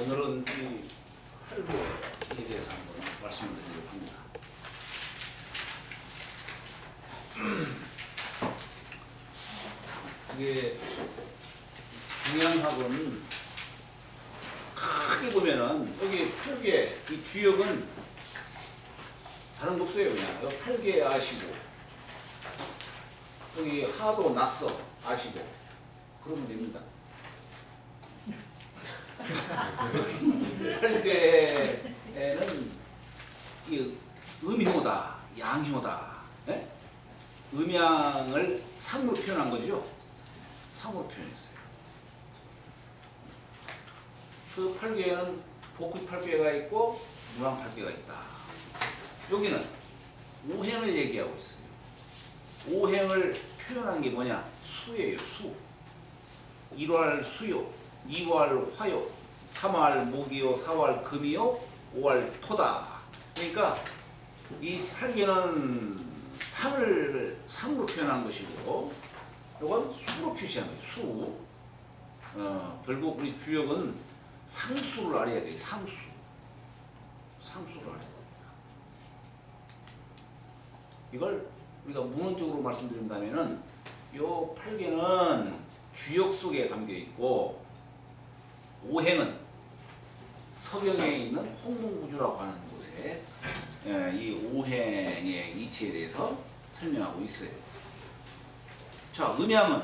오늘은 이 활보에 대해서 한번 말씀을 드리려고 합니다. 이게 동양학은 크게 보면은 여기 팔개 이 주역은 다른 거 없어요. 그냥 여기 팔개 아시고 여기 하도 낙서 아시고 그러면 됩니다. 팔개에는 이 음효다, 양효다, 예? 음양을 상으로 표현한 거죠. 상으로 표현했어요. 그 팔개에는 복귀 팔개가 있고 무랑 팔개가 있다. 여기는 오행을 얘기하고 있어요. 오행을 표현한 게 뭐냐? 수예요. 수. 1월 수요, 2월 화요, 3월 목이요, 4월 금이요, 5월 토다. 그러니까 이 팔개는 상으로 표현한 것이고, 이건 수로 표시한 거예요. 수. 결국 우리 주역은 상수를 알아야 돼요. 상수를 알아야 됩니다. 이걸 우리가 문헌적으로 말씀드린다면은 요 팔개는 주역 속에 담겨 있고, 오행은 서경에 있는 홍문구주라고 하는 곳에 이 오행의 이치에 대해서 설명하고 있어요. 자, 음양은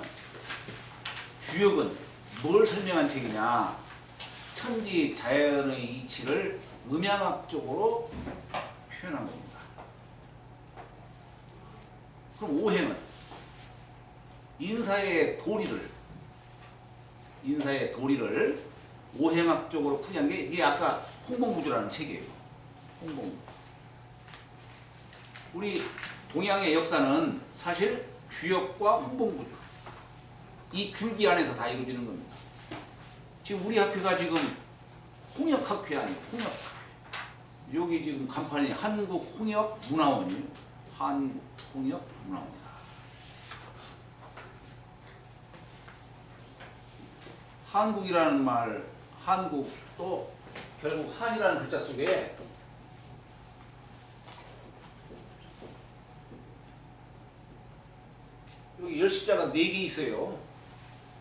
주역은 뭘 설명한 책이냐? 천지 자연의 이치를 음양학적으로 표현한 겁니다. 그럼 오행은 인사의 도리를 오행학적으로 풀이한 게 이게 아까 홍범구주라는 책이에요. 홍범구. 우리 동양의 역사는 사실 주역과 홍범구주 이 줄기 안에서 다 이루어지는 겁니다. 지금 우리 학회가 지금 홍역학회 아니에요. 홍역학회. 여기 지금 간판이 한국홍역문화원이에요. 한국홍역문화원입니다. 한국이라는 말, 한국도 결국 한이라는 글자 속에 여기 열십자가 4개 있어요.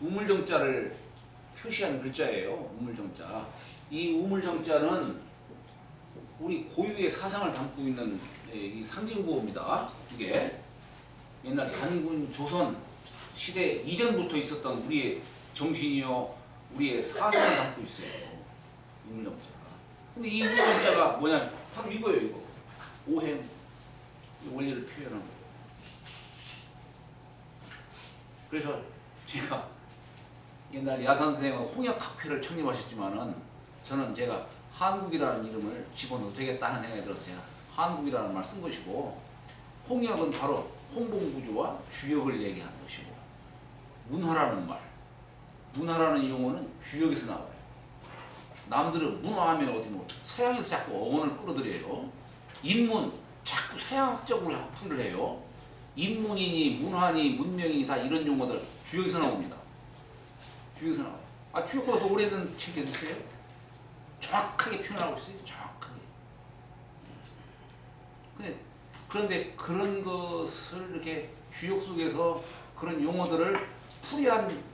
우물정자를 표시한 글자예요. 우물정자. 이 우물정자는 우리 고유의 사상을 담고 있는 이 상징구호입니다. 이게 옛날 단군 조선 시대 이전부터 있었던 우리의 정신이요, 우리의 사상을 담고 있어요. 우물정자가. 근데 이 우물정자가 뭐냐? 바로 이거예요. 이거. 오행 원리를 표현한 거예요. 그래서 제가 옛날 야산 선생님은 홍역학회를 창립하셨지만은 저는 제가 한국이라는 이름을 집어넣어도 되겠다는 생각이 들어서 제가 한국이라는 말 쓴 것이고, 홍역은 바로 홍범구주와 주역을 얘기하는 것이고, 문화라는 말, 문화라는 용어는 주역에서 나와요. 남들은 문화하면 어디 뭐 서양에서 자꾸 어원을 끌어들여요. 인문 자꾸 서양학적으로 학풀을 해요. 인문이니 문화니 문명이니 다 이런 용어들 주역에서 나옵니다. 주역에서 나와요. 아, 주역보다 더 오래된 책이 있어요? 정확하게 표현하고 있어요. 정확하게. 그런데 그런 것을 이렇게 주역 속에서 그런 용어들을 풀이한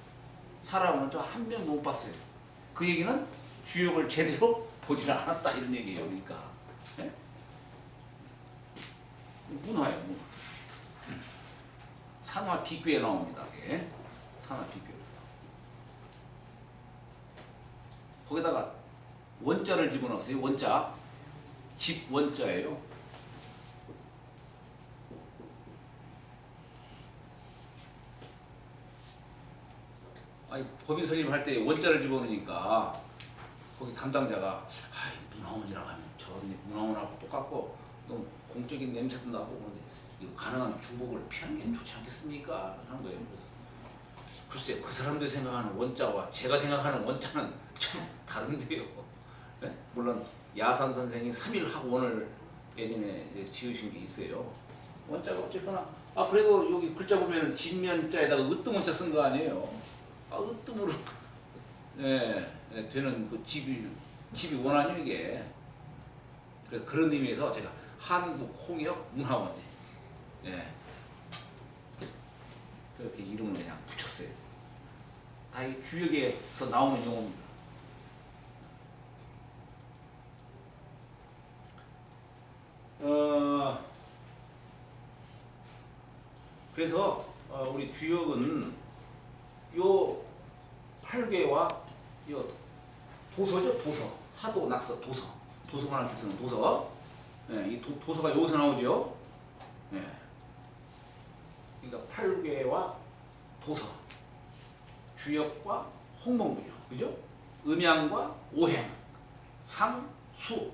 사람은 저 한 명 못 봤어요. 그 얘기는 주역을 제대로 보지 않았다 이런 얘기예요. 그러니까 네? 문화예요. 문화. 산화 비교에 나옵니다. 이게. 산화 비교. 거기다가 원자를 집어넣었어요. 원자. 집 원자예요. 아니, 법인 설립을 할 때 원자를 집어넣으니까 거기 담당자가 문화원이라고 하면 저런 문화원하고 똑같고 너무 공적인 냄새도 나고 그런데 이거 가능한 중복을 피하는 게 좋지 않겠습니까? 하는 거예요. 글쎄, 그 사람들이 생각하는 원자와 제가 생각하는 원자는 좀 다른데요. 네? 물론 야산 선생이 3일 학원을 예전에 지으신 게 있어요. 원자가 어쨌거나 그래도 여기 글자 보면 진면자에다가 으뜸원자 쓴 거 아니에요. 으뜸으로 되는 그 집이 집이 원하죠 이게. 그래서 그런 의미에서 제가 한국홍역 문화원 예. 그렇게 이름을 그냥 붙였어요. 다 이 주역에서 나오는 용어입니다. 그래서 우리 주역은 요 8개와 요 도서죠. 도서. 하도 낙서 도서. 도서관을 쓰는 도서. 예, 이 도서가 여기서 나오죠. 예. 그러니까 8개와 도서. 주역과 홍범구죠. 그죠? 음양과 오행. 상, 수.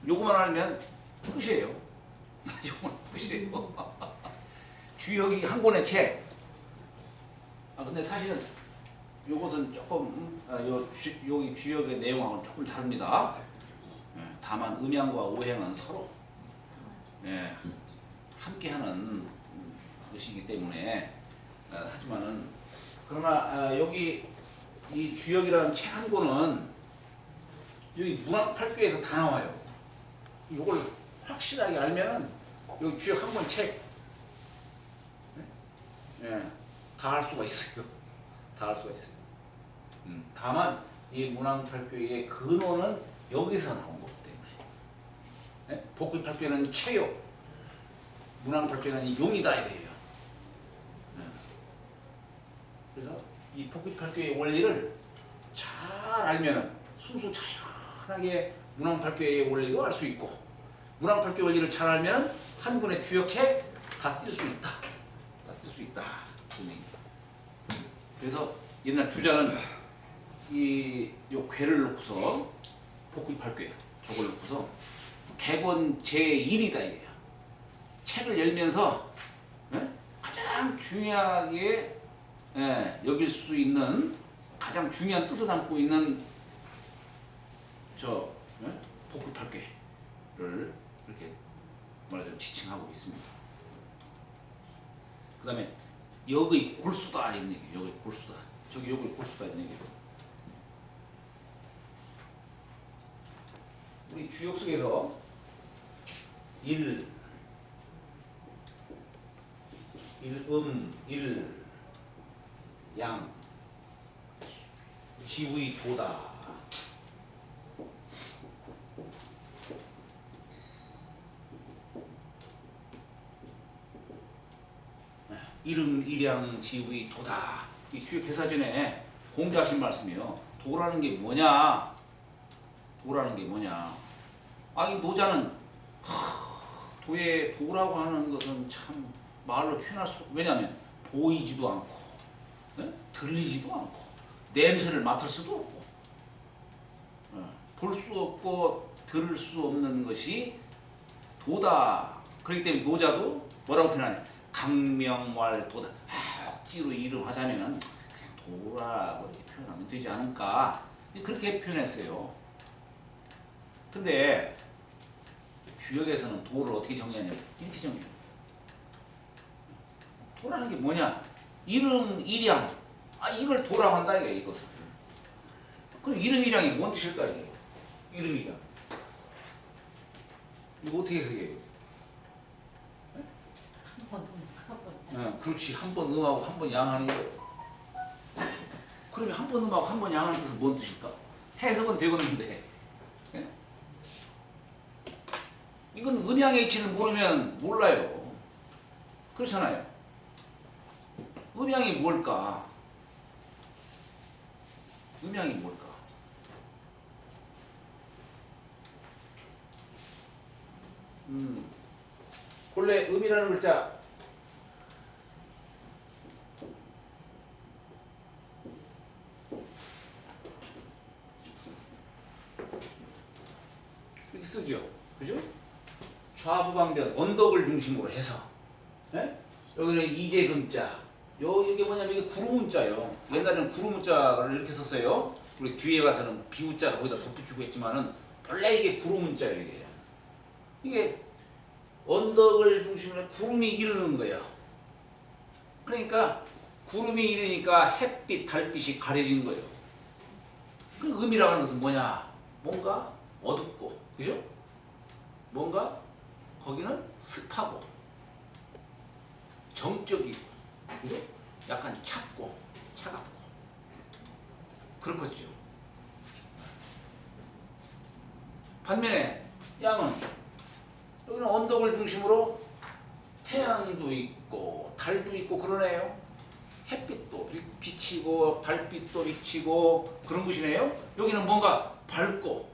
요거만 알면 끝이에요. 요거만 끝이에요. 주역이 한 권의 책. 근데 사실은 요것은 조금 여기 주역의 내용하고는 조금 다릅니다. 다만 음양과 오행은 서로 함께하는 것이기 때문에 하지만은 그러나 여기 이 주역이라는 책 한 권은 여기 문학8교에서 다 나와요. 이걸 확실하게 알면은 여기 주역 한 권 책 다 할 수가 있어요. 다 할 수가 있어요. 다만 이 문학8교의 근원은 여기서 나온 거기 때문에 복귀8교는 체육, 문학8교는 용이다 이래요. 그래서 이 복귀8교의 원리를 잘 알면은 순수 자연하게 문학8교의 원리를 알 수 있고, 문학8교 원리를 잘 알면 한 권의 주역책 다 뛸 수 있다. 다 뛸 수 있다. 그래서 옛날 주자는 요 괴를 놓고서 복귀8교 저걸 놓고서 객원 제1이다 이게요. 책을 열면서 가장 중요하게 여길 수 있는 가장 중요한 뜻을 담고 있는 복귀8교를 이렇게 말하자면 지칭하고 있습니다. 그 다음에 여기 골수다 이런 얘기예요. 여기 골수다. 저기 여기 골수다 이런 얘기예요. 우리 주역 속에서 일음, 양, 지의 도다. 이름, 일양, 지의, 도다. 이 주역 개사전에 공자하신 말씀이요. 도라는 게 뭐냐? 도라는 게 뭐냐? 이 노자는 도에 도라고 하는 것은 참 말로 표현할 수 없고, 왜냐하면 보이지도 않고 들리지도 않고 냄새를 맡을 수도 없고 볼 수 없고 들을 수 없는 것이 도다. 그렇기 때문에 노자도 뭐라고 표현하냐? 강명왈도다. 억지로 이름하자면은 그냥 도라고 이렇게 표현하면 되지 않을까? 그렇게 표현했어요. 근데 주역에서는 도를 어떻게 정의하냐면 이렇게 정의해요. 도라는 게 뭐냐? 이름, 일양. 이걸 도라고 한다 이게 이것을. 그럼 이름, 일양이 뭔 뜻일까 이게? 이름, 일양. 이거 어떻게 해석해요? 그렇지. 한 번 음하고 한 번 양하는 거예요. 그러면 한 번 음하고 한 번 양하는 뜻은 뭔 뜻일까? 해석은 되겠는데 이건 음양의 이치를 모르면 몰라요. 그렇잖아요. 음양이 뭘까? 음양이 뭘까? 본래 음이라는 글자 이렇게 쓰죠. 그죠? 좌부방변 언덕을 중심으로 해서 여기는 이재금자 이게 뭐냐면 이게 구루문자예요. 옛날에는 구루문자를 이렇게 썼어요. 우리 뒤에 가서는 비우자를 거기다 덧붙이고 했지만은 원래 이게 구루문자예요. 이게 언덕을 중심으로 구름이 이르는 거예요. 그러니까 구름이 이르니까 햇빛, 달빛이 가려진 거예요. 그 음이라고 하는 것은 뭐냐? 뭔가 어둡고, 그죠? 뭔가 거기는 습하고, 정적이고, 그죠? 약간 찹고, 차갑고, 그렇겠죠. 반면에 양은 여기는 언덕을 중심으로 태양도 있고 달도 있고 그러네요. 햇빛도 비치고 달빛도 비치고 그런 곳이네요. 여기는 뭔가 밝고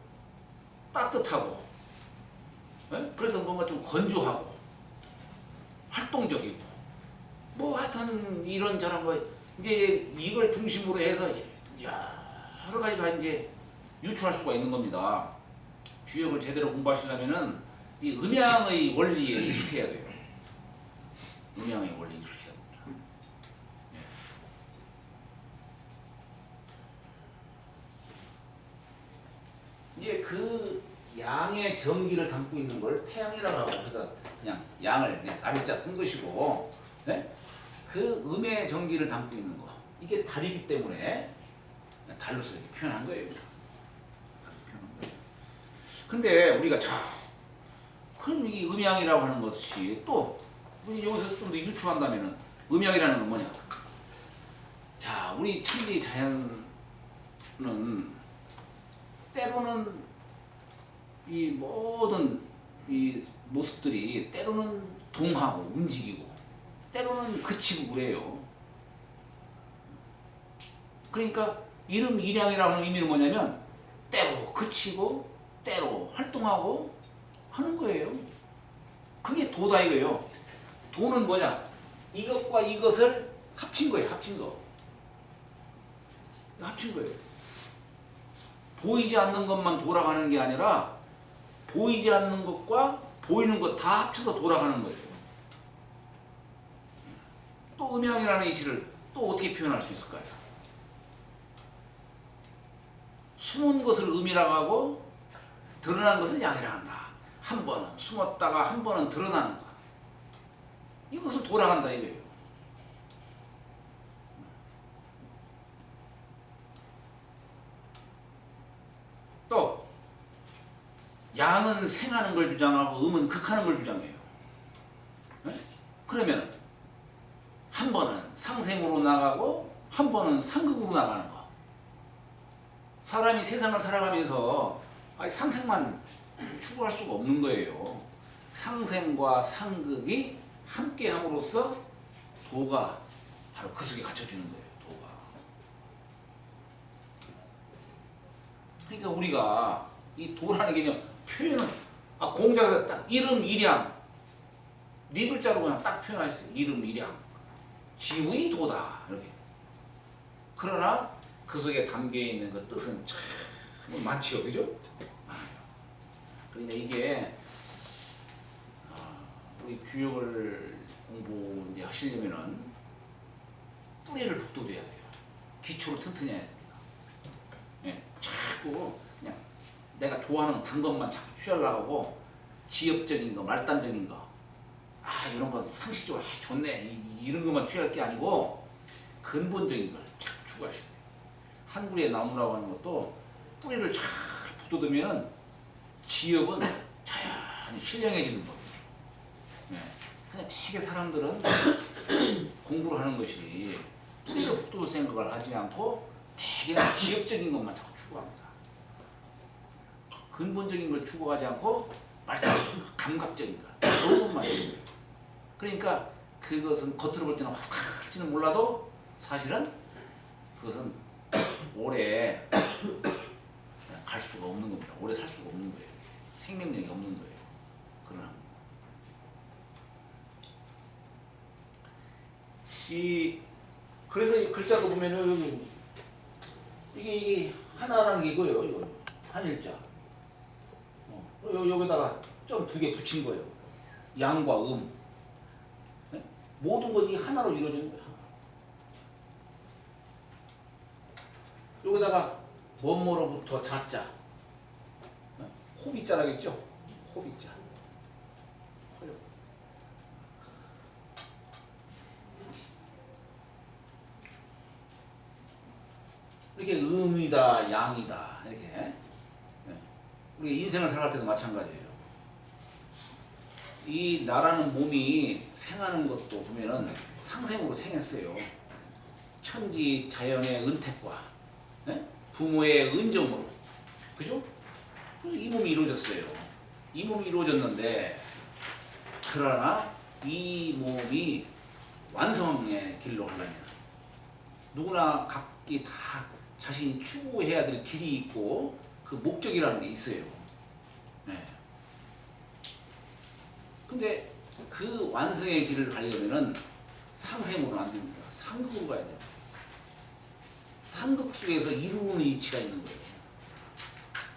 따뜻하고, 네? 그래서 뭔가 좀 건조하고 활동적이고 뭐 하여튼 이런저런 거 이제 이걸 중심으로 해서 여러 가지가 이제 유추할 수가 있는 겁니다. 주역을 제대로 공부하시려면은 이 음양의 원리에 익숙해야 돼요. 음양의 원리에 익숙해야 됩니다. 네. 이제 그 양의 정기를 담고 있는 걸 태양이라고 하고, 그래서 그냥 양을 그냥 다리자 쓴 것이고, 네? 그 음의 정기를 담고 있는 거, 이게 달이기 때문에 달로서 이렇게 표현한 거예요. 근데 우리가 그럼 이 음양이라고 하는 것이 또 우리 여기서 좀 더 유추한다면은 음양이라는 건 뭐냐? 자, 우리 천지 자연은 때로는 이 모든 이 모습들이 때로는 동하고 움직이고 때로는 그치고 그래요. 그러니까 이름 일양이라고 하는 의미는 뭐냐면 때로 그치고 때로 활동하고 하는 거예요. 그게 도다 이거예요. 도는 뭐냐? 이것과 이것을 합친 거예요. 합친 거. 합친 거예요. 보이지 않는 것만 돌아가는 게 아니라 보이지 않는 것과 보이는 것 다 합쳐서 돌아가는 거예요. 또 음양이라는 이치를 또 어떻게 표현할 수 있을까요? 숨은 것을 음이라고 하고 드러난 것을 양이라 한다. 한 번은 숨었다가 한 번은 드러나는 것. 이것을 돌아간다 이거예요. 또 양은 생하는 걸 주장하고 음은 극하는 걸 주장해요. 네? 그러면 한 번은 상생으로 나가고 한 번은 상극으로 나가는 거. 사람이 세상을 살아가면서 상생만 추구할 수가 없는 거예요. 상생과 상극이 함께 함으로써 도가 바로 그 속에 갖춰지는 거예요. 도가. 그러니까 우리가 이 도라는 개념 표현은 공자가 딱 이름 일양 리글자로 그냥 딱 표현하셨어요. 이름 일양 지우의 도다 이렇게. 그러나 그 속에 담겨 있는 그 뜻은 참 많지요, 그죠? 그러니까 이게 우리 규역을 공부 이제 하시려면은 뿌리를 북돋워야 돼요. 기초를 튼튼히 해야 됩니다. 예, 자꾸 그냥 내가 좋아하는 단 것만 자꾸 취하려고 하고 지엽적인 거, 말단적인 거, 이런 건 상식적으로 좋네 이런 것만 취할 게 아니고 근본적인 걸 자꾸 추구하셔야 돼요. 한구리의 나무라고 하는 것도 뿌리를 잘 북돋으면 지엽은 자연히 신령해지는 거예요. 네. 근데 되게 사람들은 공부를 하는 것이 뿌리를 북돋을 생각을 하지 않고 되게 지엽적인 것만 자꾸 추구합니다. 근본적인 걸 추구하지 않고 감각적인 거 그런 것만 있어요. 그러니까 그것은 겉으로 볼 때는 화사할지는 몰라도 사실은 그것은 오래 갈 수가 없는 겁니다. 오래 살 수가 없는 거예요. 생명력이 없는 거예요. 그러나 그래서 이 글자도 보면은 이게 하나라는 게 이거예요. 이거 한일자. 여기다가 점 2개 붙인 거예요. 양과 음. 네? 모든 것이 하나로 이루어지는 거예요. 여기다가 뭐뭐로부터 자자. 호비자라겠죠? 호비자. 이렇게 음이다, 양이다 이렇게. 예. 우리 인생을 살아갈 때도 마찬가지예요. 이 나라는 몸이 생하는 것도 보면은 상생으로 생했어요. 천지 자연의 은택과 예? 부모의 은정으로, 그죠? 그래서 이 몸이 이루어졌어요. 이 몸이 이루어졌는데, 그러나 이 몸이 완성의 길로 가려면 누구나 각기 다 자신이 추구해야 될 길이 있고 그 목적이라는 게 있어요. 네. 근데 그 완성의 길을 가려면은 상생으로는 안 됩니다. 상극으로 가야 돼요. 상극 속에서 이루는 이치가 있는 거예요.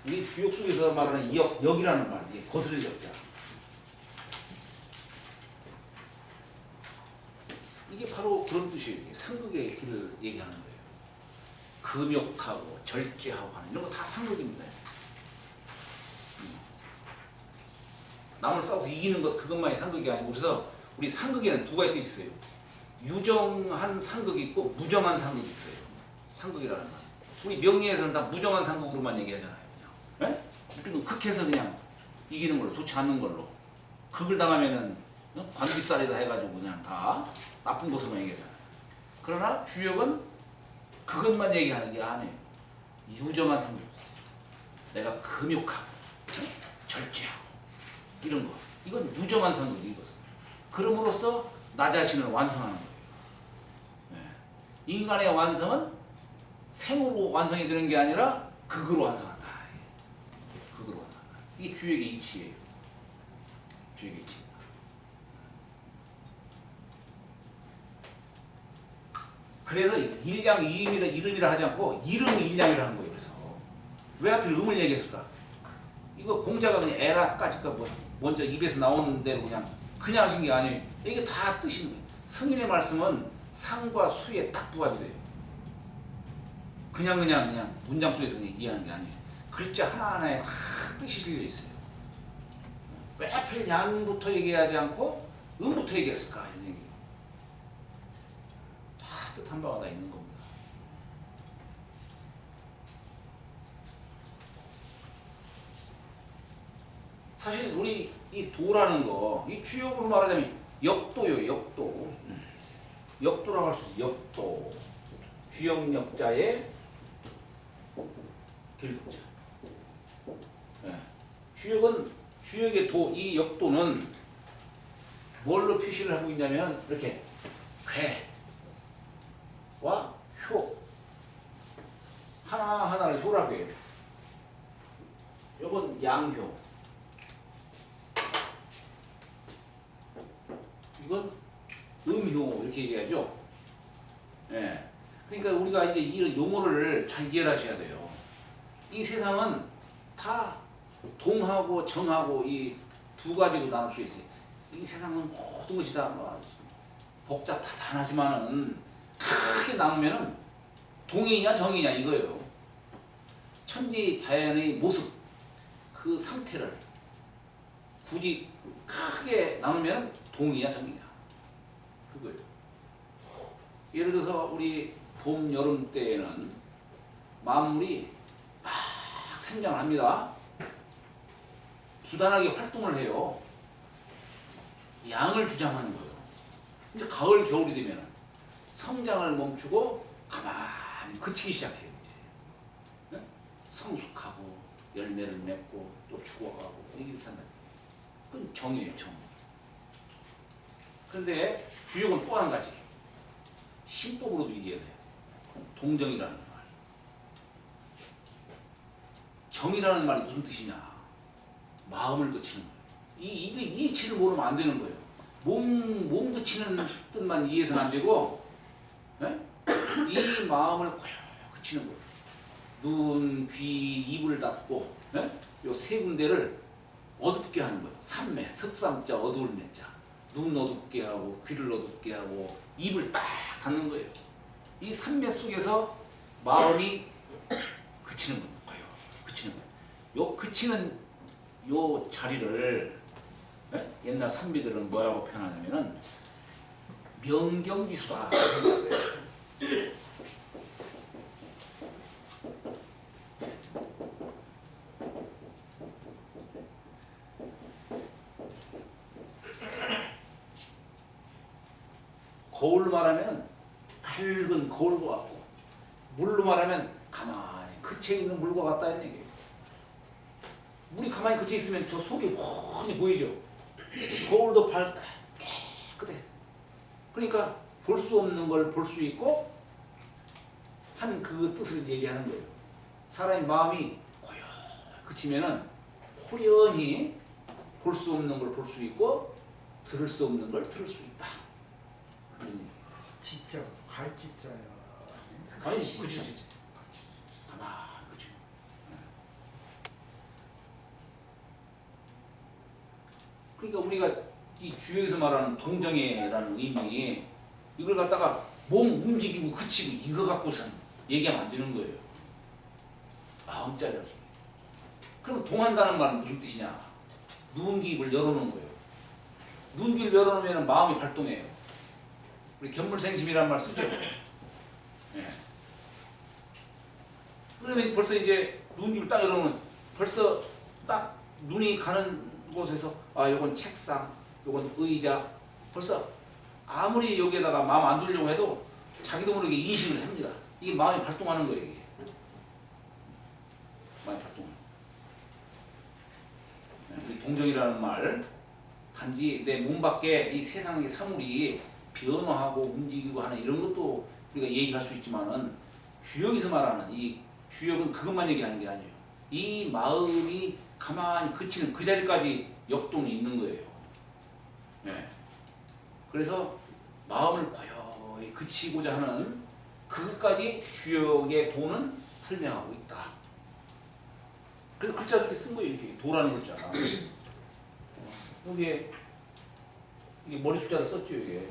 우리 주역 속에서 말하는 역이라는 말, 이게 거스를 역자. 이게 바로 그런 뜻이에요. 상극의 길을 얘기하는 거예요. 금욕하고 절제하고 하는 이런 거 다 상극입니다. 남을 싸워서 이기는 것 그것만이 상극이 아니고, 그래서 우리 상극에는 두 가지 뜻이 있어요. 유정한 상극이 있고 무정한 상극이 있어요. 상극이라는 건. 우리 명리에서는 다 무정한 상극으로만 얘기하잖아요. 그냥. 예? 극해서 그냥 이기는 걸로, 좋지 않는 걸로. 극을 당하면은 관기살이다 해가지고 그냥 다 나쁜 것으로만 얘기하잖아요. 그러나 주역은 그것만 얘기하는 게 아니에요. 유정한 상극이 있어요. 내가 금욕하고 절제하고 이런 거. 이건 유정한 상극이 이것은. 그럼으로써 나 자신을 완성하는 거예요. 네. 인간의 완성은 생으로 완성이 되는 게 아니라 극으로 완성한다. 극으로 완성한다. 이게 주역의 이치예요. 주역의 이치. 그래서 일량 이름이라 하지 않고 이름 일량이라 하는 거예요. 그래서 왜 하필 음을 얘기했을까? 이거 공자가 그냥 에라까지 뭐 먼저 입에서 나오는 대로 그냥 하신 게 아니에요. 이게 다 뜻인 거예요. 성인의 말씀은 상과 수에 딱 부합이 돼요. 그냥 문장 속에서 그냥 이해하는 게 아니에요. 글자 하나하나에 다 뜻이 실려 있어요. 왜 하필 양부터 얘기하지 않고 음부터 얘기했을까? 이런 얘기예요. 다 뜻한 바가 다 있는 겁니다. 사실 우리 이 도라는 거, 이 주역으로 말하자면 역도요, 역도. 역도라고 할 수 있어요. 역도. 주역역자의 길자. 네. 주역의 도, 이 역도는 뭘로 표시를 하고 있냐면 이렇게 괴와 효 하나하나를 효라고 해요. 이건 양효. 이건 음효 이렇게 얘기하죠. 예. 그러니까 우리가 이제 이런 용어를 잘 이해를 하셔야 돼요. 이 세상은 다 동하고 정하고 이 두 가지로 나눌 수 있어요. 이 세상은 모든 것이 다 복잡하지만은 크게 나누면은 동이냐 정이냐 이거예요. 천지 자연의 모습, 그 상태를 굳이 크게 나누면 동이냐 정이냐 그거예요. 예를 들어서 우리 봄, 여름 때에는 만물이 막 생장을 합니다. 부단하게 활동을 해요. 양을 주장하는 거예요. 이제 가을, 겨울이 되면 성장을 멈추고 가만히 그치기 시작해요. 이제. 성숙하고 열매를 맺고 또 죽어가고 이렇게 한다. 그건 정이에요, 정. 그런데 주역은 또 한 가지. 신법으로도 이해돼요. 동정이라는 말. 정이라는 말이 무슨 뜻이냐? 마음을 그치는 거예요. 이 이치를 모르면 안 되는 거예요. 몸 그치는 뜻만 이해해서는 안 되고, 이 마음을 그치는 거예요. 눈, 귀, 입을 닫고, 요 세 군데를 어둡게 하는 거예요. 삼매, 석삼자, 어두울 매자. 눈 어둡게 하고, 귀를 어둡게 하고, 입을 딱 닫는 거예요. 이 삼매 속에서 마음이 그치는 거예요. 그치는 거예요. 요 그치는 요 자리를 옛날 선비들은 뭐라고 표현하냐면은 명경지수다. 거울로 말하면 밝은 거울과 같고, 물로 말하면 가만히 그쳐 있는 물과 같다는 얘기예요. 물이 가만히 그쳐 있으면 저 속이 훤히 보이죠. 거울도 밝다, 깨끗해. 그러니까 볼 수 없는 걸 볼 수 있고 한 그 뜻을 얘기하는 거예요. 사람의 마음이 고요 그치면은 호련히 볼 수 없는 걸 볼 수 있고 들을 수 없는 걸 들을 수 있다. 진짜 갈짓자야. 아니 그치. 가만 그치. 그러니까 우리가 이 주역에서 말하는 동정애라는 의미, 이걸 갖다가 몸 움직이고 그치고 이거 갖고선 얘기하면 안 되는 거예요. 마음자리라. 그럼 동한다는 말은 무슨 뜻이냐? 누운기입을 열어놓은 거예요. 누운기를 열어놓으면 마음이 활동해요. 우리 견물생심이라는 말 쓰죠. 네. 그러면 벌써 이제 누운기를 딱 열어놓으면 벌써 딱 눈이 가는 곳에서 아 요건 책상, 요건 의자, 벌써 아무리 여기에다가 마음 안 두려고 해도 자기도 모르게 인식을 합니다. 이게 마음이 발동하는 거예요. 이게. 마음이 발동. 우리 동정이라는 말, 단지 내 몸 밖에 이 세상의 사물이 변화하고 움직이고 하는 이런 것도 우리가 얘기할 수 있지만은 주역에서 말하는 이 주역은 그것만 얘기하는 게 아니에요. 이 마음이 가만히 그치는 그 자리까지 역동이 있는 거예요. 네. 그래서 마음을 고요히 그치고자 하는 그것까지 주역의 도는 설명하고 있다. 그래서 글자를 이렇게 쓴 거예요. 이렇게 도라는 글자. 여기에 이게 머리 숫자를 썼죠. 이게.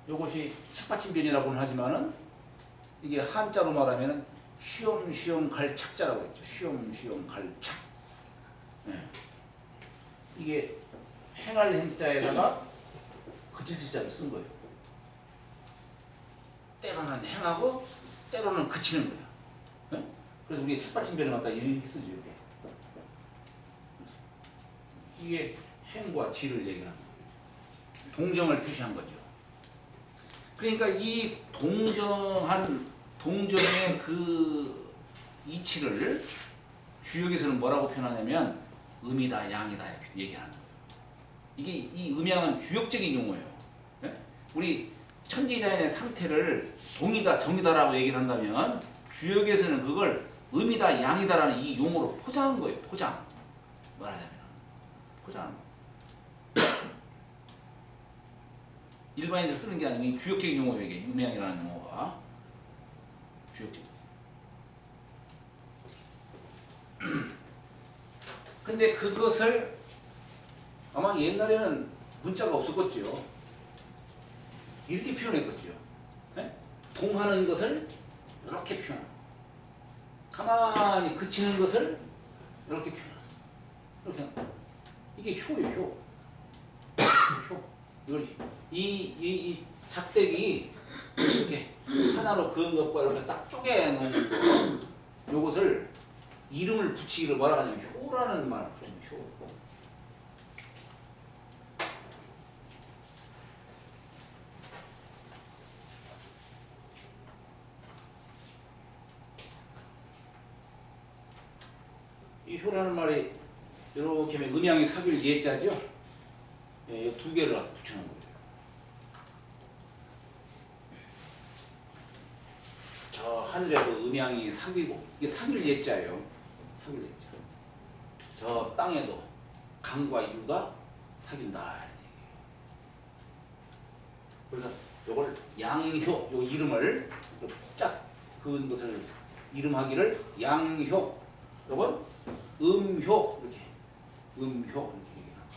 요것이 책받침변이라고는 하지만은 이게 한자로 말하면은 쉬엄쉬엄 갈 착자라고 했죠. 쉬엄쉬엄 갈 착. 네. 이게 행할 행자에다가 그칠 지자를 쓴 거예요. 때로는 행하고 때로는 그치는 거예요. 네? 그래서 우리 책받침변을 갖다 이렇게 쓰죠. 이렇게. 이게 행과 지를 얘기하는 거예요. 동정을 표시한 거죠. 그러니까 이 동정의 그 이치를 주역에서는 뭐라고 표현하냐면 음이다 양이다 얘기하는 거예요. 이게 이 음양은 주역적인 용어예요. 네? 우리 천지자연의 상태를 동이다 정이다라고 얘기를 한다면 주역에서는 그걸 음이다 양이다라는 이 용어로 포장한 거예요. 포장. 말하자면 포장. 일반인들 쓰는 게 아니고 주역적인 용어예요. 이게 음양이라는 용어가 주역적. 근데 그것을 아마 옛날에는 문자가 없었겠죠. 이렇게 표현했겠죠. 네? 동하는 것을 이렇게 표현하고 가만히 그치는 것을 이렇게 표현하고 이렇게 하고. 이게 효예요. 효. 이걸 이 작대기 이렇게 하나로 그은 것과 이렇게 딱 쪼개놓은 거, 요것을 이름을 붙이기를 뭐라 하냐면 효라는 말을 붙입니다. 효. 이 효라는 말이 이렇게 하면 음양이 사귈 예자죠. 예, 이 두 개를 붙여놓은 거예요. 저 하늘에도 음양이 사귀고 이게 사귈 예자예요. 사귈 예자. 저 땅에도 강과 유가 사귄다. 그래서 이걸 양효 요 이름을 쫙 그은 것을 이름하기를 양효. 요건 음효 이렇게 음효 이렇게 얘기합니다.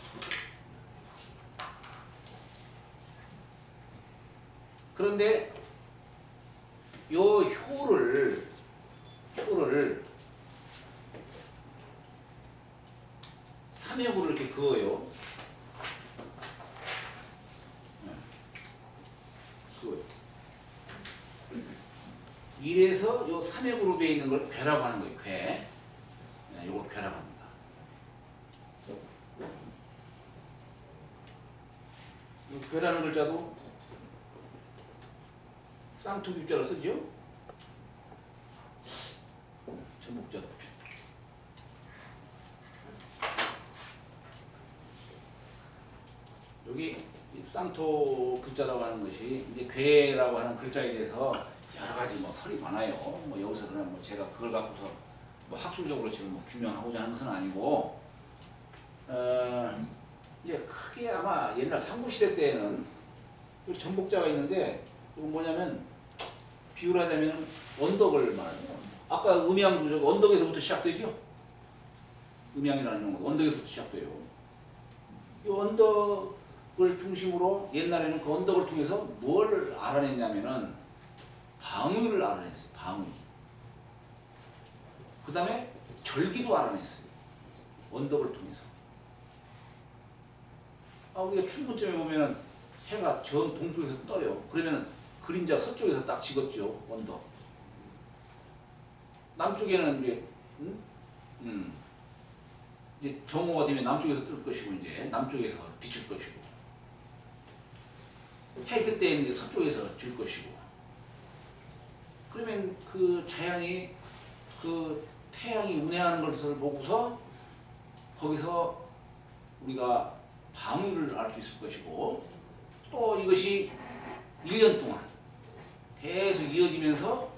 그런데 요 효를 삼역으로 이렇게 그어요. 그어요. 이래서 요 삼역으로 되어 있는 걸 괴라고 하는 거예요. 괴. 요걸 괴라고 합니다. 이 괴라는 글자도 쌍투귀자로 쓰죠. 전목자도 여기 이 쌍토 글자라고 하는 것이 이제 괴라고 하는 글자에 대해서 여러 가지 뭐 설이 많아요. 뭐 여기서 그냥 뭐 제가 그걸 갖고서 뭐 학술적으로 지금 뭐 규명하고자 하는 것은 아니고, 이제 크게 아마 옛날 삼국시대 때에는 여기 전복자가 있는데 이건 뭐냐면 비유를 하자면 언덕을 말해요. 아까 음양도 저기 언덕에서부터 시작되죠. 음양이라는 용어 언덕에서부터 시작돼요. 이 언덕을 중심으로 옛날에는 그 언덕을 통해서 뭘 알아냈냐면은 방위를 알아냈어요. 방위. 그 다음에 절기도 알아냈어요. 언덕을 통해서. 우리가 출근점에 보면은 해가 전 동쪽에서 떠요. 그러면은 그림자 서쪽에서 딱 찍었죠. 언덕. 남쪽에는 이제 이제 정오가 되면 남쪽에서 뜰 것이고 이제 남쪽에서 비칠 것이고, 해 뜰 때는 이제 서쪽에서 질 것이고. 그러면 그 자연이 그 태양이 운행하는 것을 보고서 거기서 우리가 방위를 알 수 있을 것이고, 또 이것이 1년 동안 계속 이어지면서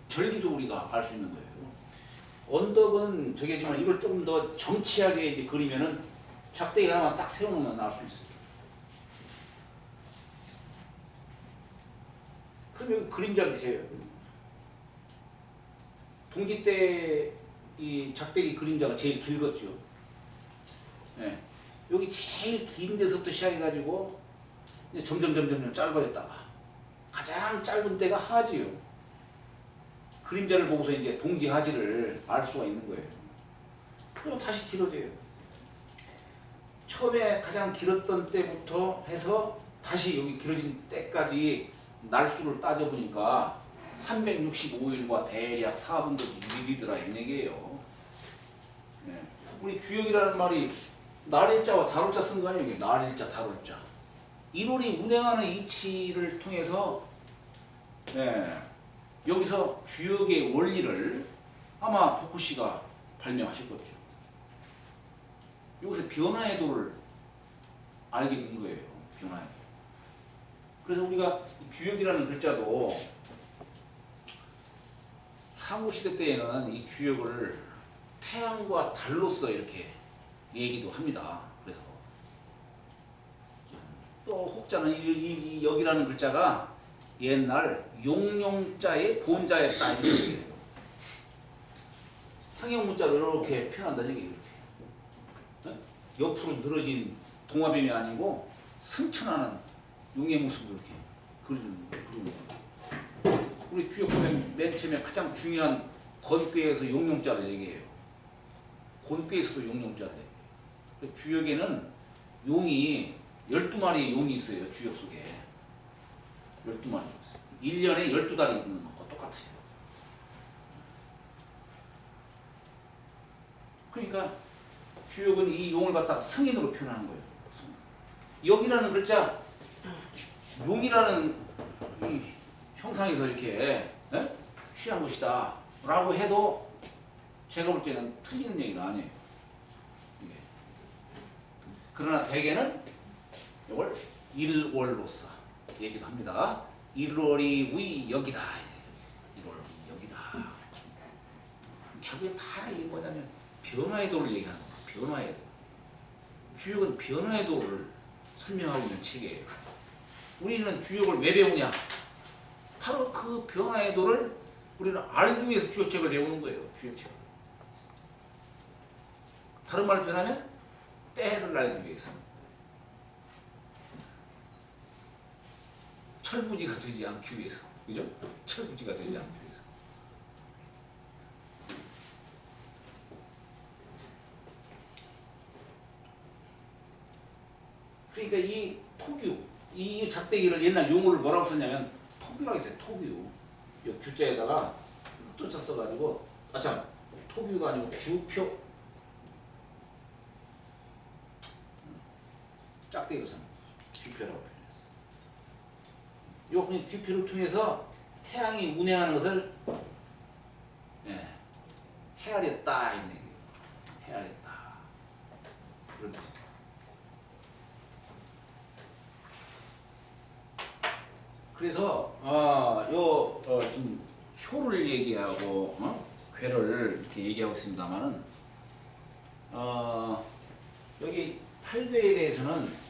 절기도 우리가 알 수 있는 거예요. 언덕은 저기지만 이걸 조금 더 정치하게 이제 그리면은 작대기 하나만 딱 세워놓으면 알 수 있어요. 그럼 여기 그림자 계세요. 동기 때 이 작대기 그림자가 제일 길었죠. 네. 여기 제일 긴 데서부터 시작해가지고 이제 점점 짧아졌다가 가장 짧은 때가 하지요. 그림자를 보고서 이제 동지 하지를 알 수가 있는 거예요. 그리고 다시 길어져요. 처음에 가장 길었던 때부터 해서 다시 여기 길어진 때까지 날수를 따져보니까 365일과 대략 4분의 1일이더라 이 얘기예요. 네. 우리 주역이라는 말이 날일자와 달월자 쓴 거 아니에요? 날일자, 달월자. 1월이 운행하는 이치를 통해서 여기서 주역의 원리를 아마 포쿠시가 발명하실 거죠. 여기서 변화의 도를 알게 된 거예요. 변화의 도. 그래서 우리가 주역이라는 글자도 삼국시대 때에는 이 주역을 태양과 달로서 이렇게 얘기도 합니다. 그래서 또 혹자는 이 여기라는 글자가 옛날 용용자의 본자였다 이렇게 얘기해요. 상형 문자로 이렇게 표현한다는 얘기예요. 이렇게 옆으로 늘어진 동화뱀이 아니고 승천하는 용의 모습을 이렇게 그리는 거예요. 우리 주역 보면 맨 처음에 가장 중요한 건괴에서 용용자를 얘기해요. 곤괴에서도 용용자를 얘기해요. 주역에는 용이 12마리의 용이 있어요. 주역 속에 12마리 있어요. 1년에 12달이 있는 것과 똑같아요. 그러니까 주역은 이 용을 갖다가 성인으로 표현하는 거예요. 여기라는 글자 용이라는 이 형상에서 이렇게 취한 것이다 라고 해도 제가 볼 때는 틀리는 얘기는 아니에요. 이게. 그러나 대개는 이걸 일월로서 얘기도 합니다. 1월이 위 여기다. 1월이 여기다. 결국엔 다 이게 뭐냐면 변화의 도를 얘기하는 거예요. 변화의 도. 주역은 변화의 도를 설명하고 있는 책이에요. 우리는 주역을 왜 배우냐? 바로 그 변화의 도를 우리는 알기 위해서 주역책을 배우는 거예요. 주역책. 다른 말로 표현하면 때를 알기 위해서. 철부지가 되지 않기 위해서. 그죠? 철부지가 되지 않기 위해서. 그러니까 이 토규, 이 작대기를 옛날 용어를 뭐라고 썼냐면 토규라고 했어요. 토규. 이 규자에다가 뜻자 써가지고 토규가 아니고 주표. 짝대기로 써는 주표라고 표현했어요. 요 귀표를 통해서 태양이 운행하는 것을 예, 헤아렸다 이런 얘기예요. 헤아렸다. 그런 뜻이에요. 그래서 좀 효를 얘기하고 괴를 이렇게 얘기하고 있습니다만은 여기 8괴에 대해서는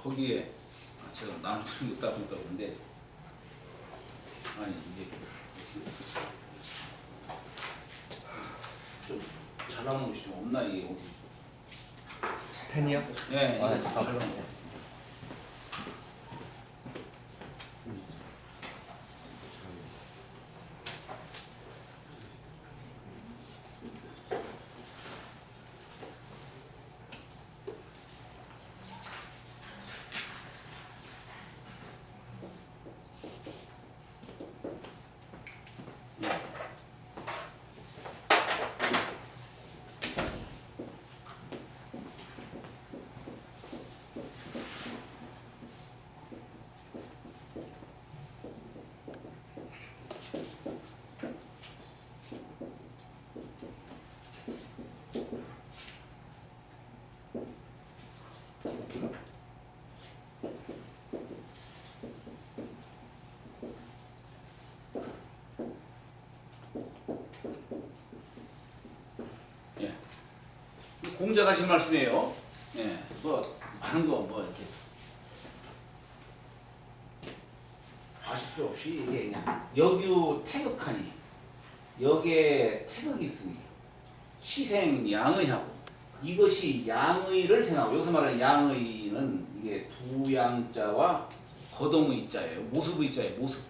거기에 제가 나눠주는 것 보니까 그런데 아니 이게 좀 잘 나오는 곳이 좀 없나 이게 어디? 펜이요? 네, 아, 잘 나오는 거. 예. 공자가 하신 말씀이에요. 예. 뭐 많은 거 뭐 이렇게 아실 필요 없이 이게 그냥 역유 태극하니 역에 태극이 있으니 시생 양의하고 이것이 양의를 생각하고 여기서 말하는 양의는 이게 두 양자와 거동의 자예요. 모습의 자예요. 모습.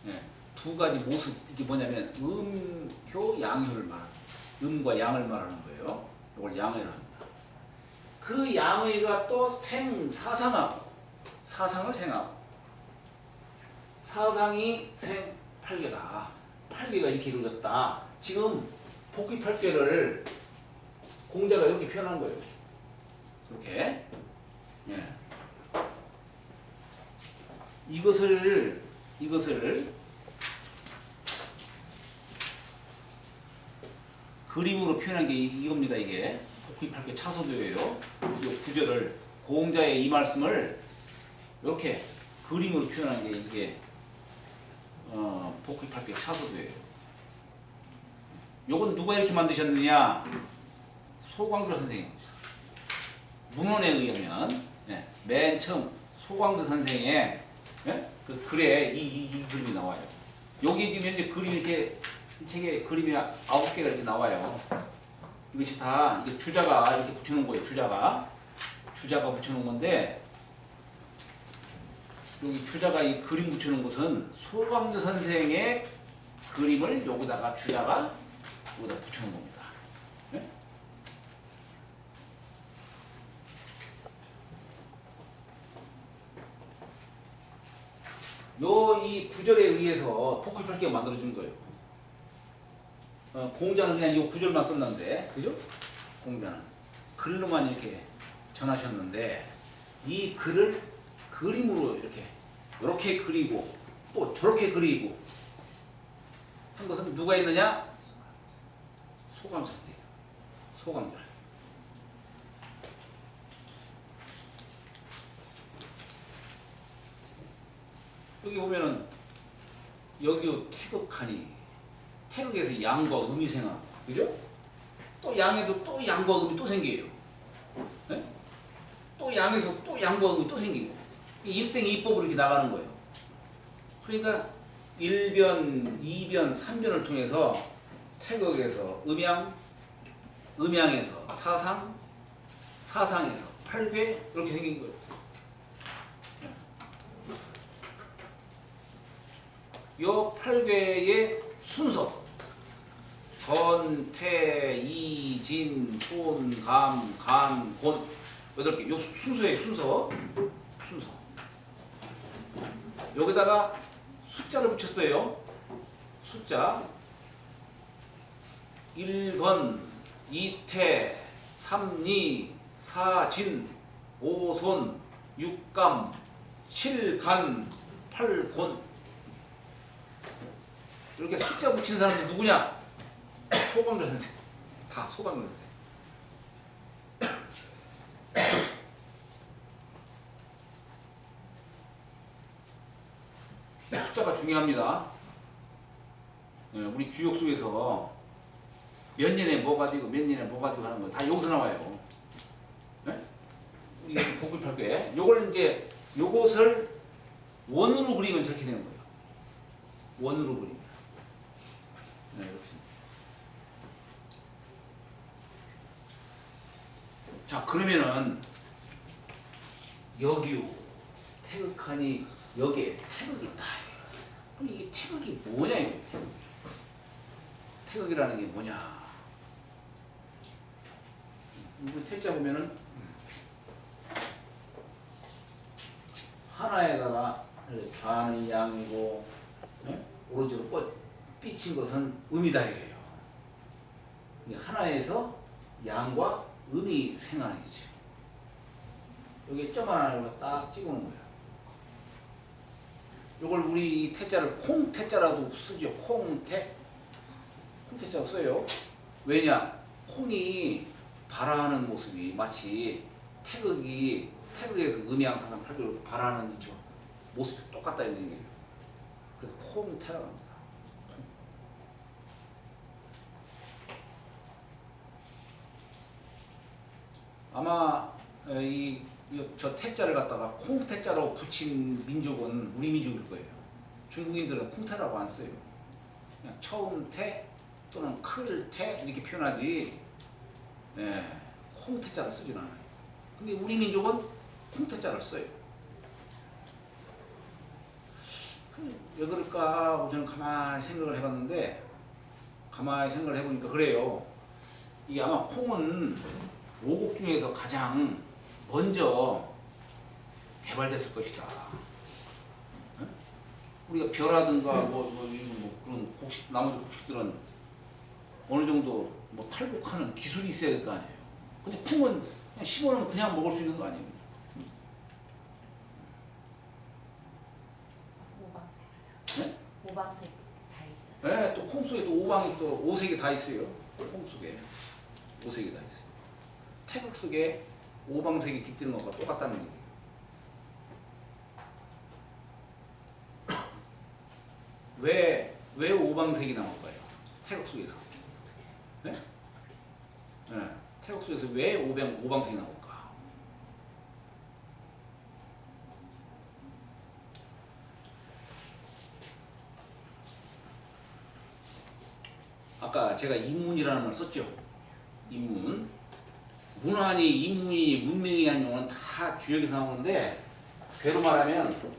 예. 두 가지 모습 이게 뭐냐면 음효 양효를 말하는 음과 양을 말하는 거예요. 이걸 양의를 합니다. 그 양의가 또 생사상하고 사상을 생하고 사상이 생팔계다. 팔계가 이렇게 이루어졌다. 지금 복귀팔계를 공자가 이렇게 표현한 거예요. 이렇게. 예. 이것을 그림으로 표현한 게 이겁니다. 이게 복귀팔계 차소도예요. 이 구절을 공자의 이 말씀을 이렇게 그림으로 표현한 게 이게 복귀팔계 차소도예요. 요건 누가 이렇게 만드셨느냐? 소광조 선생님. 문헌에 의하면 맨 처음 소광조 선생의 그 글에 이 그림이 나와요. 여기 지금 현재 그림이 이렇게 이 책에 그림이 9개가 이렇게 나와요. 이것이 다 이게 주자가 이렇게 붙여놓은 거예요. 주자가 붙여놓은 건데 여기 주자가 이 그림 붙여놓은 것은 소광조 선생의 그림을 여기다가 주자가 여기다 붙여놓은 겁니다. 네? 이 구절에 의해서 복귀팔계가 만들어진 거예요. 공자는 그냥 이 구절만 썼는데, 그죠? 공자는 글로만 이렇게 전하셨는데 이 글을 그림으로 이렇게 그리고 또 저렇게 그리고 한 것은 누가 했느냐? 소광조 선생님. 소광조. 여기 보면은 여기 태극하니 태극에서 양과 음이 생각, 그죠? 또 양에도 또 양과 음이 또 생겨요. 네? 또 양에서 또 양과 음이 또 생기고 일생이법으로 이렇게 나가는 거예요. 그러니까 1변, 2변, 3변을 통해서 태극에서 음양, 음양에서 사상, 사상에서 팔괴 이렇게 생긴 거예요. 요 8괴의 순서 건, 태, 이, 진, 손, 감, 간, 곤 8개 요 순서예요. 순서 여기다가 숫자를 붙였어요. 숫자 1건, 2태, 3리, 4진, 5손, 6감, 7간, 8곤. 이렇게 숫자 붙이는 사람들 누구냐? 소방관 선생. 다 소방관 선생. 숫자가 중요합니다. 우리 주역수에서 몇 년에 뭐가 되고 몇 년에 뭐가 되고 하는 거 다 여기서 나와요. 네? 우리 복습할 때 요걸 이제 요것을 원으로 그리면 저렇게 되는 거예요. 원으로 그리면. 네, 이렇게. 자, 그러면은 여기요 태극하니 여기에 태극이 있다. 그럼 이게 태극이 뭐냐 이거 태극. 태극이라는 게 뭐냐? 우리 태자 보면은 하나에다가 반이 양이고, 네? 오른쪽으로 꽃 삐친 것은 음이다 이게요. 하나에서 양과 음이 생하는 거죠. 여기 점 하나를 딱 찍어놓은 거예요. 이걸 우리 이 태자를 콩태자라도 쓰죠. 콩태. 콩태자로 써요. 왜냐? 콩이 발화하는 모습이 마치 태극에서 음양사상 팔교로 발화하는 있죠. 모습이 똑같다 이런 얘기예요. 그래서 콩태라고 합니다. 아마 저 태자를 갖다가 콩태자로 붙인 민족은 우리 민족일 거예요. 중국인들은 콩태라고 안 써요. 그냥 처음태 또는 클태 이렇게 표현하지, 네, 콩태자를 쓰진 않아요. 근데 우리 민족은 콩태자를 써요. 왜 그럴까 하고 저는 가만히 생각을 해봤는데, 가만히 생각을 해보니까 그래요. 이게 아마 콩은 오곡 중에서 가장 먼저 개발됐을 것이다. 네? 우리가 벼라든가 그런 곡식, 나머지 곡식들은 어느 정도 탈곡하는 기술이 있어야 될 거 아니에요. 근데 콩은 그냥 심어놓으면 그냥 먹을 수 있는 거 아니에요. 네? 오방색 다 있죠. 네, 또 콩 속에 또 오방이 또 오색이 다 있어요. 콩 속에 오색이 다 있어요. 태극 속에 오방색이 깃드는 것과 똑같다는 얘기예요. 왜 오방색이 나올까요? 태극 속에서. 네? 네. 태극 속에서 왜 오방색이 나올까? 아까 제가 인문이라는 말 썼죠? 인문. 문화니 인문이 문명이 한 용어는 다 주역에서 나오는데, 배로 말하면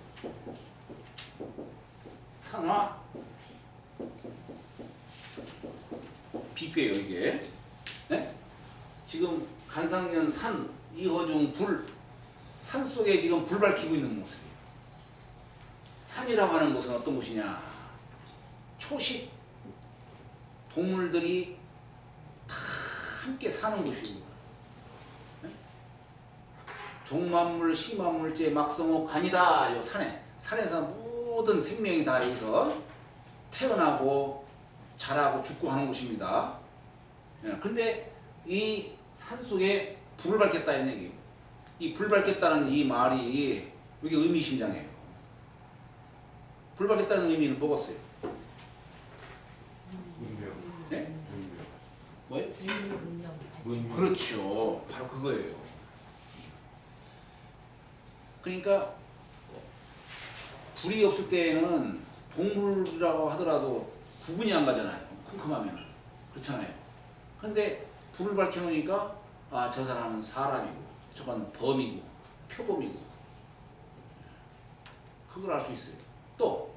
산화 비교예요 이게. 네? 지금 간상년 산, 이허중 불, 산 속에 지금 불 밝히고 있는 모습이에요. 산이라고 하는 것은 어떤 곳이냐? 초식 동물들이 다 함께 사는 곳입니다. 네? 종만물, 시만물제, 막성호, 간이다. 요 산에서 모든 생명이 다 여기서 태어나고 자라고 죽고 하는 곳입니다. 근데 이 산속에 불을 밝혔다 이런 얘기예요. 이 불 밝혔다는 이 말이 여기 의미심장해요. 불 밝혔다는 의미는 뭐겠어요? 네? 뭐예요? 그렇죠. 바로 그거예요. 그러니까 불이 없을 때에는 동물이라고 하더라도 구분이 안 가잖아요. 컴컴하면. 그렇잖아요. 근데 불을 밝혀놓으니까 아, 저 사람은 사람이고 저건 범이고 표범이고 그걸 알 수 있어요. 또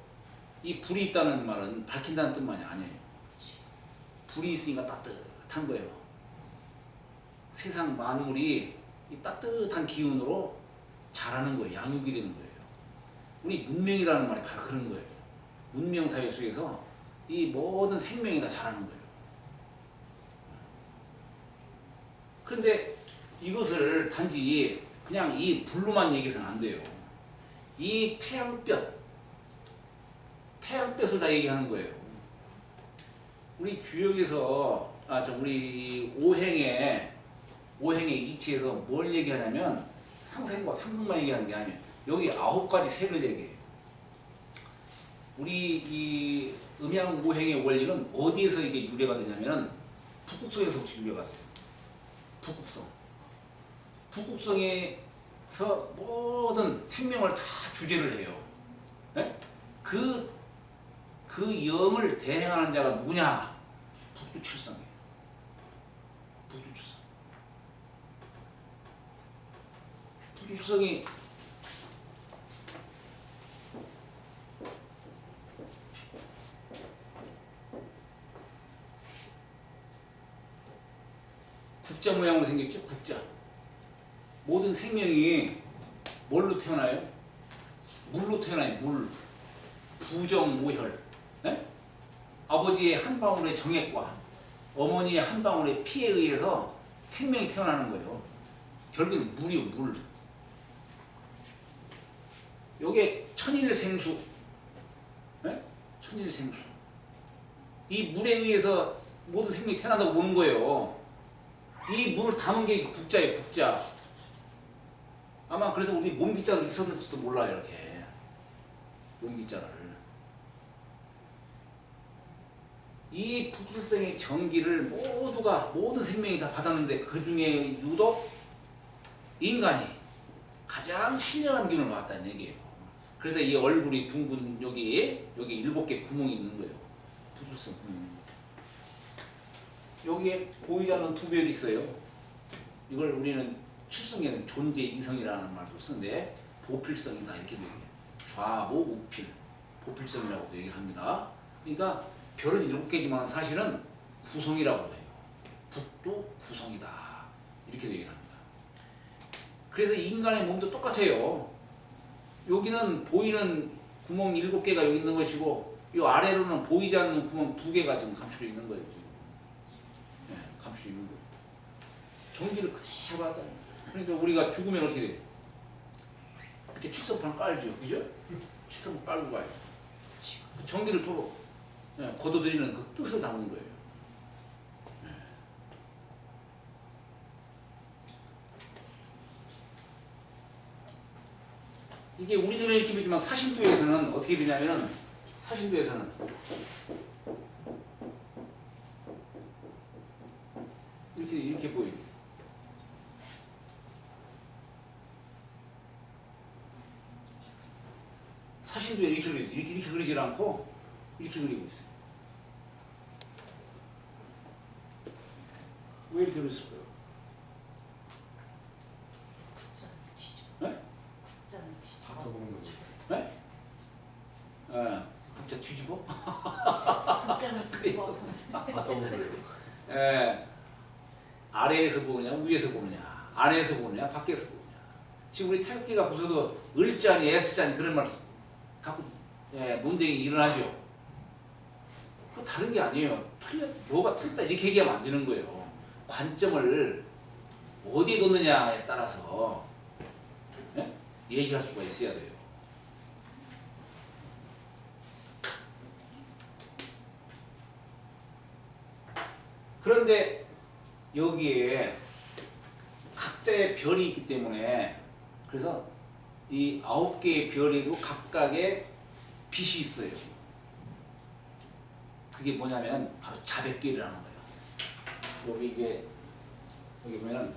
이 불이 있다는 말은 밝힌다는 뜻만이 아니에요. 불이 있으니까 따뜻한 거예요. 세상 만물이 이 따뜻한 기운으로 자라는 거예요. 양육이 되는 거예요. 우리 문명이라는 말이 바로 그런 거예요. 문명 사회 속에서 이 모든 생명이 다 자라는 거예요. 그런데 이것을 단지 그냥 이 불로만 얘기해서는 안 돼요. 이 태양볕을 다 얘기하는 거예요. 우리 규역에서 우리 오행의 이치에서 뭘 얘기하냐면 상생과 상극만 얘기하는 게 아니에요. 여기 9가지 색을 얘기해요. 우리 이 음양 오행의 원리는 어디에서 이게 유래가 되냐면 북극성에서부터 유래가 돼요. 북극성에서 모든 생명을 다 주재를 해요. 네? 그 영을 대행하는 자가 누구냐? 북두칠성이에요. 북두칠성이 국자 모양으로 생겼죠? 국자. 모든 생명이 뭘로 태어나요? 물로 태어나요. 물. 부정모혈. 네? 아버지의 한 방울의 정액과 어머니의 한 방울의 피에 의해서 생명이 태어나는 거예요. 결국은 물이요, 물. 요게 천일생수. 네? 천일생수. 이 물에 의해서 모든 생명이 태어난다고 보는 거예요. 이 물을 담은 게 국자예요, 국자. 아마 그래서 우리 몸기자도 있었을지도 몰라요, 이렇게. 몸기자를. 이 북두칠성의 전기를 모든 생명이 다 받았는데 그 중에 유독 인간이 가장 신령한 기운을 받았다는 얘기예요. 그래서 이 얼굴이 둥근 여기 7개 구멍이 있는 거예요. 북두칠성 구멍. 여기에 보이지 않는 두 별이 있어요. 이걸 우리는 칠성에는 존재 이성이라는 말도 쓰는데 보필성이다 이렇게 얘기해요. 좌보 우필 보필성이라고도 얘기합니다. 그러니까 별은 7개지만 사실은 구성이라고 해요. 북도 구성이다 이렇게 얘기합니다. 그래서 인간의 몸도 똑같아요. 여기는 보이는 구멍 7개가 여기 있는 것이고 이 아래로는 보이지 않는 구멍 2개가 지금 감춰져 있는 거예요. 지금. 네, 감춰져 있는 거예요. 전기를 그대로 받아요. 그러니까 우리가 죽으면 어떻게 돼요? 이렇게 칠성판 깔죠, 그죠? 칠성판 깔고 가요. 그 전기를 도로 거둬들이는 그 뜻을 담은 거예요. 이게 우리 눈에 이렇게 보이지만 사신도에서는 어떻게 되냐면 사신도에서는 이렇게 보여요. 사신도에 이렇게 그리죠. 이렇게 그리질 않고 이렇게 그리고 있어요. 왜 이렇게 그렸을까요? 국자를 뒤집어. 네? 국자를 뒤집어. 바꿔보는 거지. 네? 국자 뒤집어? 국자를 뒤집어. 바꿔보는 거예요. 아래에서 보느냐 위에서 보느냐 안에서 보느냐 밖에서 보느냐. 지금 우리 태극기가 부서도 을자니 S자니 그런 말 갖고 논쟁이 일어나죠. 그 다른 게 아니에요. 뭐가 틀렸다 이렇게 얘기하면 안 되는 거예요. 관점을 어디에 놓느냐에 따라서 얘기할 수가 있어야 돼요. 그런데 여기에 각자의 별이 있기 때문에 그래서 이 9개의 별에도 각각의 빛이 있어요. 그게 뭐냐면 바로 자백길이라는 거예요. 여기 보면은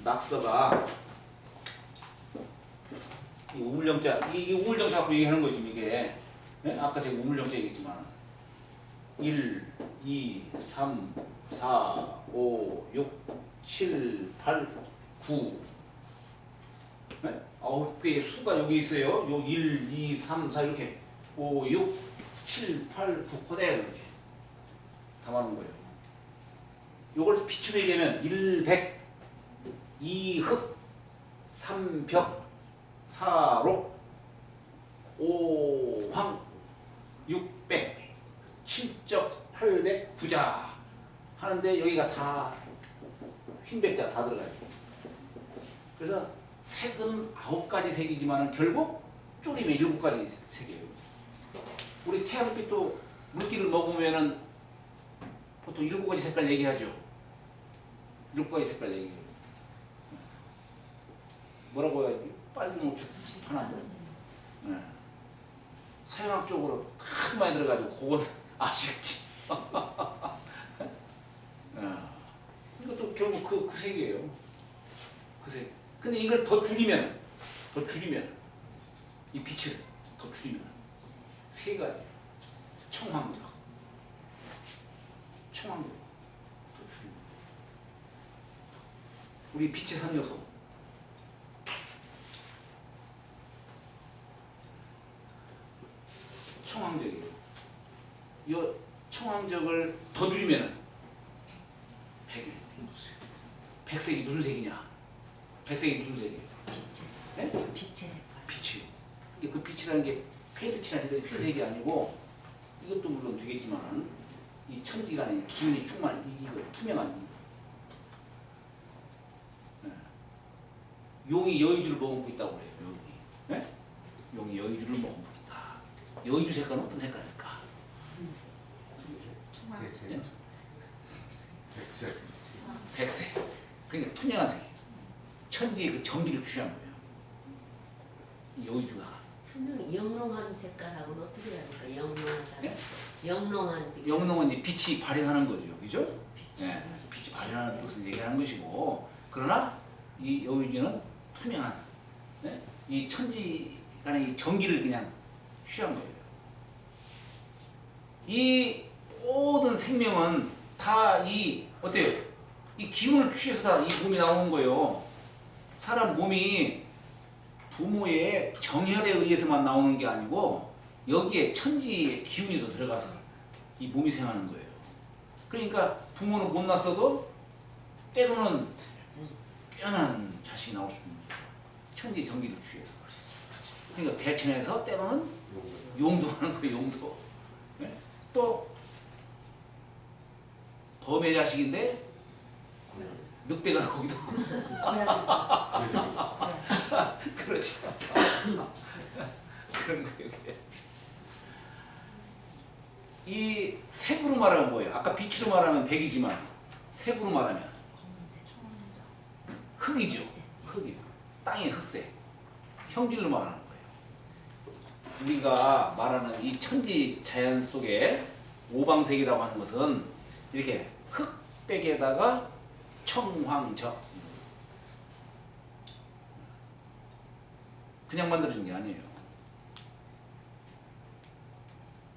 낙서가 이 우물정자 이 우물정자 갖고 얘기하는 거죠. 이게 아까 제가 우물정자 얘기했지만 1, 2, 3, 4, 5, 6, 7, 8, 9 9개의 수가 여기 있어요. 요 1, 2, 3, 4 이렇게 5, 6, 7, 8, 9 그대로 이렇게 담아놓은 거예요. 요걸 비추면 얘기하면 1백, 2흑, 3벽, 4록 오황 600 7적 800 9자 하는데 여기가 다 흰백자 다 들어가요. 그래서 색은 9가지 색이지만 결국 줄이면 7가지 색이에요. 우리 태양빛도 물기를 먹으면은 보통 7가지 색깔 얘기하죠. 7가지 색깔 얘기해요. 뭐라고 해야지? 빨간 우측 파란색. 네. 서양학적으로 다 많이 들어가지고 그건 아시겠지? 이것도 결국 그 색이에요. 그 색. 근데 이걸 더 줄이면 이 빛을 더 줄이면 세 가지 청황적 더 줄이면 우리 빛의 3요소 청황적이에요. 이 청황적을 더 줄이면 백색이 무슨 색이냐? 백색이 무슨 색이에요? 빛의 네? 빛의 색깔. 빛이요. 근데 그 빛이라는 게 페인트 칠하는 게 흰색이 아니고 이것도 물론 되겠지만 이 천지간의 기운이 충만한 이거 투명한 네. 용이 여의주를 머금고 있다고 그래요. 용이. 네? 용이 여의주를 머금고 있다. 여의주 색깔은 어떤 색깔일까? 예? 백색. 백색. 그러니까 투명한 색. 천지의 그 전기를 취한 거예요. 이 여의주가. 분명 영롱한 색깔하고는 어떻게 다를까? 영롱하다. 예? 영롱한. 영롱은 이제 빛이 발현하는 거죠. 그죠? 빛이. 네, 빛이 발현하는 뜻을 얘기하는 것이고, 그러나 이 여의주는 투명한, 네? 이 천지 간의 이 전기를 그냥 취한 거예요. 이 모든 생명은 다 이 어때요? 이 기운을 취해서 다 이 몸이 나오는 거예요. 사람 몸이 부모의 정혈에 의해서만 나오는 게 아니고 여기에 천지의 기운이 더 들어가서 이 몸이 생하는 거예요. 그러니까 부모는 못 낳았어도 때로는 빼어난 자식이 나올 수 있는 거예요. 천지의 전기를 취해서. 그러니까 대천에서 때로는 용도하는 거예요. 용도. 네? 또 범의 자식인데 늑대가 나오기도 하고. 그렇지. 그런 거예요. 이 색으로 말하면 뭐예요? 아까 빛으로 말하면 백이지만 색으로 말하면 검은색, 청황적. 흙이죠. 흙이요. 땅의 흙색. 형질로 말하는 거예요. 우리가 말하는 이 천지 자연 속에 오방색이라고 하는 것은 이렇게 흙백에다가 청황적 그냥 만들어진 게 아니에요.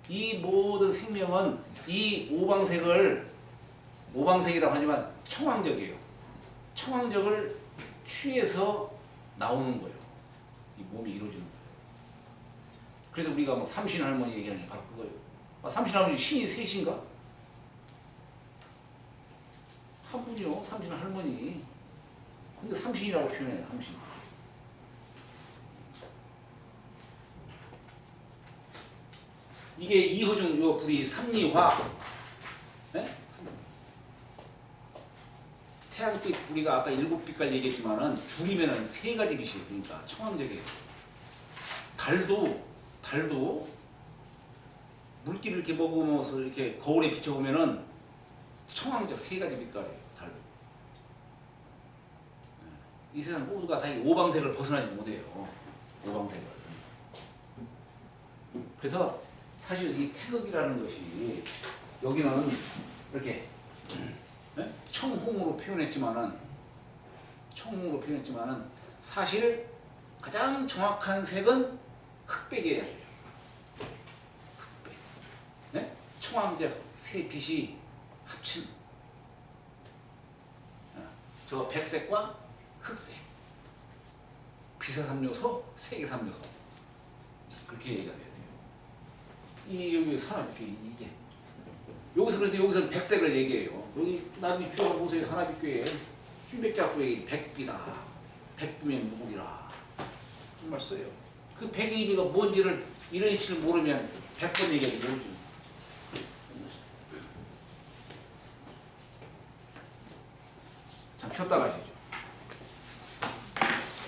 이 모든 생명은 이 오방색이라고 하지만 청황적이에요. 청황적을 취해서 나오는 거예요. 이 몸이 이루어지는 거예요. 그래서 우리가 뭐 삼신 할머니 얘기하는 게 바로 그거예요. 아, 삼신 할머니 신이 셋인가? 한 분이요. 삼신 할머니. 근데 삼신이라고 표현해요. 삼신. 이게 이호중 요 불이 삼리화. 네? 태양빛 우리가 아까 7빛깔 얘기했지만은 줄이면은 3가지 빛이에요. 그러니까 청황적이에요. 달도 물기를 이렇게 먹으면서 이렇게 거울에 비춰보면은 청황적 3가지 빛깔이에요. 달도. 이 세상 모두가 다 오방색을 벗어나지 못해요. 오방색을. 그래서 사실 이 태극이라는 것이 여기는 이렇게 청홍으로 표현했지만은 사실 가장 정확한 색은 흑백이에요. 흑백. 네? 청황적 세 빛이 합친 저 백색과 흑색 빛의 3요소, 색의 3요소 그렇게 얘기가 돼요. 이 여기 산화빛 이게 여기서 그래서 여기서 백색을 얘기해요. 여기 나중에 주어 보세요. 산화빛교에 흰백자구에 백비다. 백부면 무국이라 정말 써요. 그 백이비가 뭔지를 이런 이치를 모르면 100번 얘기해도 모르죠. 참 쉬었다 가시죠.